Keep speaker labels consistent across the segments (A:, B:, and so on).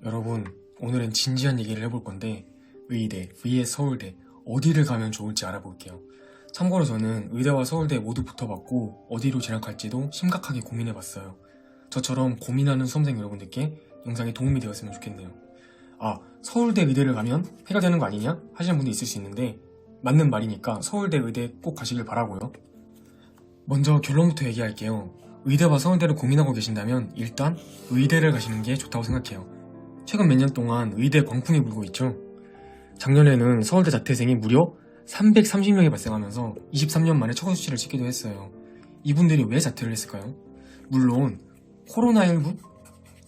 A: 여러분, 오늘은 진지한 얘기를 해볼 건데 의대 vs 서울대 어디를 가면 좋을지 알아볼게요. 참고로 저는 의대와 서울대 모두 붙어봤고 어디로 진학할지도 심각하게 고민해봤어요. 저처럼 고민하는 수험생 여러분들께 영상이 도움이 되었으면 좋겠네요. 서울대 의대를 가면 해결되는 거 아니냐? 하시는 분도 있을 수 있는데 맞는 말이니까 서울대 의대 꼭 가시길 바라고요. 먼저 결론부터 얘기할게요. 의대와 서울대를 고민하고 계신다면 일단 의대를 가시는 게 좋다고 생각해요. 최근 몇 년 동안 의대 광풍이 불고 있죠. 작년에는 서울대 자퇴생이 무려 330명이 발생하면서 23년 만에 최고 수치를 찍기도 했어요. 이분들이 왜 자퇴를 했을까요? 물론 코로나19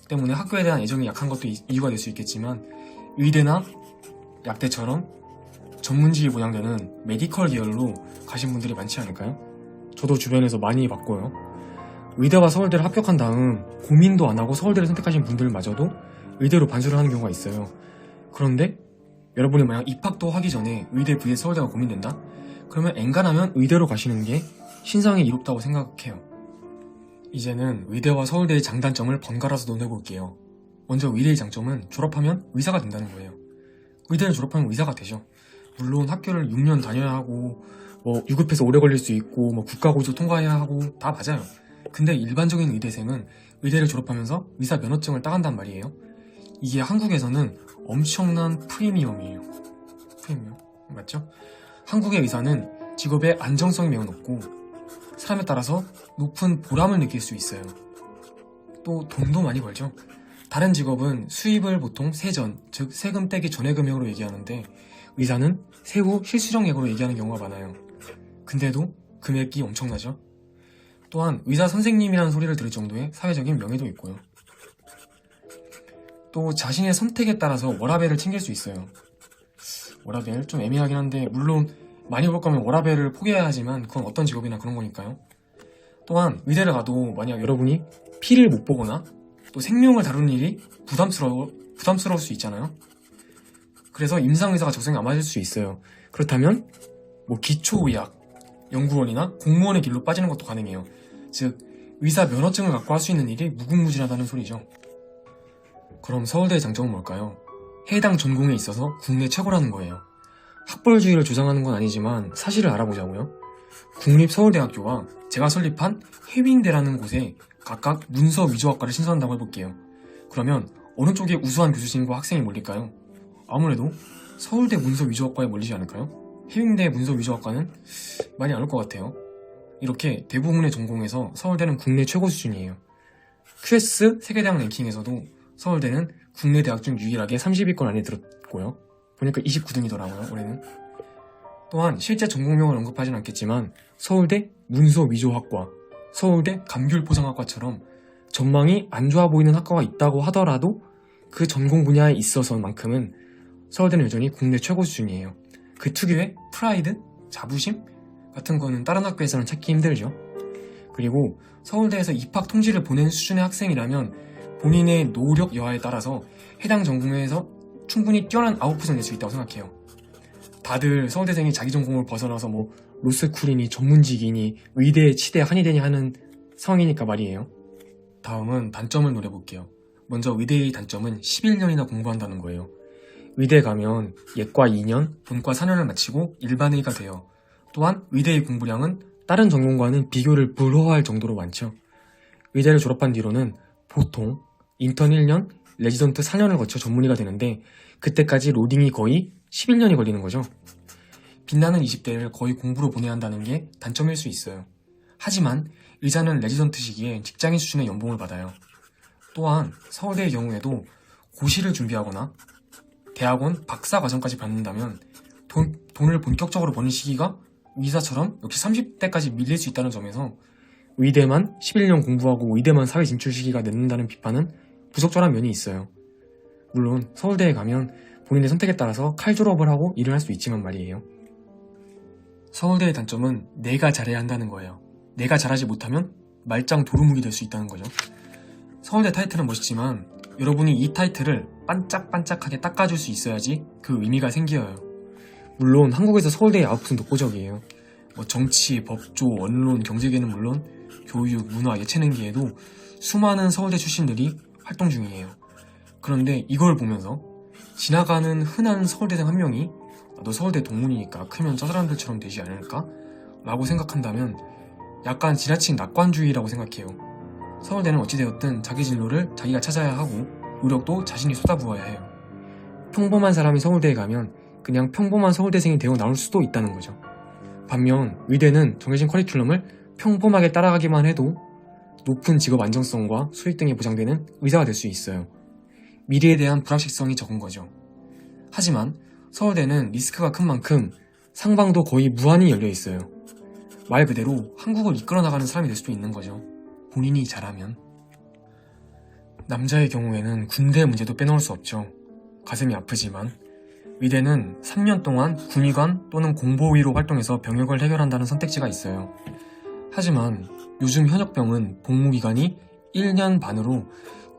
A: 때문에 학교에 대한 애정이 약한 것도 이유가 될 수 있겠지만 의대나 약대처럼 전문직이 보장되는 메디컬 계열로 가신 분들이 많지 않을까요? 저도 주변에서 많이 봤고요. 의대와 서울대를 합격한 다음 고민도 안 하고 서울대를 선택하신 분들마저도 의대로 반수를 하는 경우가 있어요. 그런데 여러분이 만약 입학도 하기 전에 의대 vs 서울대가 고민된다? 그러면 엔간하면 의대로 가시는 게 신상이 이롭다고 생각해요. 이제는 의대와 서울대의 장단점을 번갈아서 논해볼게요. 먼저 의대의 장점은 졸업하면 의사가 된다는 거예요. 의대를 졸업하면 의사가 되죠. 물론 학교를 6년 다녀야 하고 유급해서 오래 걸릴 수 있고 국가고시도 통과해야 하고 다 맞아요. 근데 일반적인 의대생은 의대를 졸업하면서 의사 면허증을 따간단 말이에요. 이게 한국에서는 엄청난 프리미엄이에요. 프리미엄? 맞죠? 한국의 의사는 직업의 안정성이 매우 높고 사람에 따라서 높은 보람을 느낄 수 있어요. 또 돈도 많이 벌죠. 다른 직업은 수입을 보통 세전, 즉 세금 떼기 전의 금액으로 얘기하는데 의사는 세후 실수령액으로 얘기하는 경우가 많아요. 근데도 금액이 엄청나죠. 또한 의사 선생님이라는 소리를 들을 정도의 사회적인 명예도 있고요. 또 자신의 선택에 따라서 워라밸을 챙길 수 있어요. 워라밸 좀 애매하긴 한데 물론 많이 벌 거면 워라밸을 포기해야 하지만 그건 어떤 직업이나 그런 거니까요. 또한 의대를 가도 만약 여러분이 피를 못 보거나 또 생명을 다루는 일이 부담스러울 수 있잖아요. 그래서 임상의사가 적성에 안 맞을 수 있어요. 그렇다면 기초의학, 연구원이나 공무원의 길로 빠지는 것도 가능해요. 즉 의사 면허증을 갖고 할 수 있는 일이 무궁무진하다는 소리죠. 그럼 서울대의 장점은 뭘까요? 해당 전공에 있어서 국내 최고라는 거예요. 학벌주의를 주장하는 건 아니지만 사실을 알아보자고요. 국립서울대학교와 제가 설립한 해윈대라는 곳에 각각 문서위조학과를 신설한다고 해볼게요. 그러면 어느 쪽에 우수한 교수진과 학생이 몰릴까요? 아무래도 서울대 문서위조학과에 몰리지 않을까요? 해윈대 문서위조학과는 많이 안 올 것 같아요. 이렇게 대부분의 전공에서 서울대는 국내 최고 수준이에요. QS 세계대학 랭킹에서도 서울대는 국내 대학 중 유일하게 30위권 안에 들었고요. 보니까 29등이더라고요, 올해는. 또한 실제 전공명을 언급하진 않겠지만 서울대 문서위조학과, 서울대 감귤포장학과처럼 전망이 안 좋아 보이는 학과가 있다고 하더라도 그 전공 분야에 있어서만큼은 서울대는 여전히 국내 최고 수준이에요. 그 특유의 프라이드, 자부심 같은 거는 다른 학교에서는 찾기 힘들죠. 그리고 서울대에서 입학 통지를 보낸 수준의 학생이라면 본인의 노력 여하에 따라서 해당 전공에서 충분히 뛰어난 아웃풋을 낼 수 있다고 생각해요. 다들 서울대생이 자기 전공을 벗어나서 로스쿨이니 전문직이니 의대, 치대, 한의대니 하는 상황이니까 말이에요. 다음은 단점을 노려볼게요. 먼저 의대의 단점은 11년이나 공부한다는 거예요. 의대 가면 예과 2년, 본과 4년을 마치고 일반의가 돼요. 또한 의대의 공부량은 다른 전공과는 비교를 불허할 정도로 많죠. 의대를 졸업한 뒤로는 보통 인턴 1년, 레지던트 4년을 거쳐 전문의가 되는데 그때까지 로딩이 거의 11년이 걸리는 거죠. 빛나는 20대를 거의 공부로 보내야 한다는 게 단점일 수 있어요. 하지만 의사는 레지던트 시기에 직장인 수준의 연봉을 받아요. 또한 서울대의 경우에도 고시를 준비하거나 대학원 박사 과정까지 받는다면 돈을 본격적으로 버는 시기가 의사처럼 역시 30대까지 밀릴 수 있다는 점에서 의대만 11년 공부하고 의대만 사회 진출 시기가 늦는다는 비판은 부적절한 면이 있어요. 물론 서울대에 가면 본인의 선택에 따라서 칼 졸업을 하고 일을 할 수 있지만 말이에요. 서울대의 단점은 내가 잘해야 한다는 거예요. 내가 잘하지 못하면 말짱 도루묵이 될 수 있다는 거죠. 서울대 타이틀은 멋있지만 여러분이 이 타이틀을 반짝반짝하게 닦아줄 수 있어야지 그 의미가 생겨요. 물론 한국에서 서울대의 아웃풋은 독보적이에요. 정치, 법조, 언론, 경제계는 물론 교육, 문화, 예체능계에도 수많은 서울대 출신들이 활동 중이에요. 그런데 이걸 보면서 지나가는 흔한 서울대생 한 명이 나도 서울대 동문이니까 크면 저 사람들처럼 되지 않을까? 라고 생각한다면 약간 지나친 낙관주의라고 생각해요. 서울대는 어찌되었든 자기 진로를 자기가 찾아야 하고 노력도 자신이 쏟아부어야 해요. 평범한 사람이 서울대에 가면 그냥 평범한 서울대생이 되어 나올 수도 있다는 거죠. 반면 의대는 정해진 커리큘럼을 평범하게 따라가기만 해도 높은 직업 안정성과 수익 등이 보장되는 의사가 될 수 있어요. 미래에 대한 불확실성이 적은 거죠. 하지만 서울대는 리스크가 큰 만큼 상방도 거의 무한히 열려 있어요. 말 그대로 한국을 이끌어 나가는 사람이 될 수도 있는 거죠. 본인이 잘하면. 남자의 경우에는 군대 문제도 빼놓을 수 없죠. 가슴이 아프지만 의대는 3년 동안 군의관 또는 공보위로 활동해서 병역을 해결한다는 선택지가 있어요. 하지만 요즘 현역병은 복무기간이 1년 반으로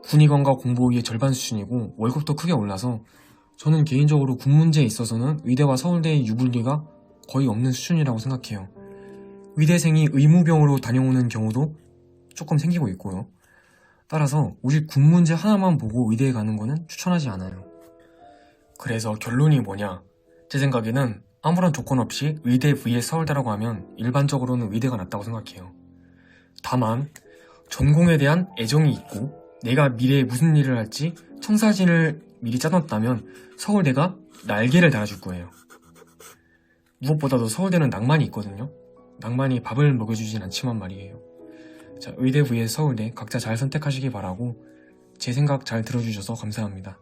A: 군의관과 공보위의 절반 수준이고 월급도 크게 올라서 저는 개인적으로 군 문제에 있어서는 의대와 서울대의 유불리가 거의 없는 수준이라고 생각해요. 의대생이 의무병으로 다녀오는 경우도 조금 생기고 있고요. 따라서 오직 군 문제 하나만 보고 의대에 가는 거는 추천하지 않아요. 그래서 결론이 뭐냐? 제 생각에는 아무런 조건 없이 의대 vs 서울대라고 하면 일반적으로는 의대가 낫다고 생각해요. 다만 전공에 대한 애정이 있고 내가 미래에 무슨 일을 할지 청사진을 미리 짜놨다면 서울대가 날개를 달아줄 거예요. 무엇보다도 서울대는 낭만이 있거든요. 낭만이 밥을 먹여주진 않지만 말이에요. 자, 의대 vs 서울대 각자 잘 선택하시기 바라고 제 생각 잘 들어주셔서 감사합니다.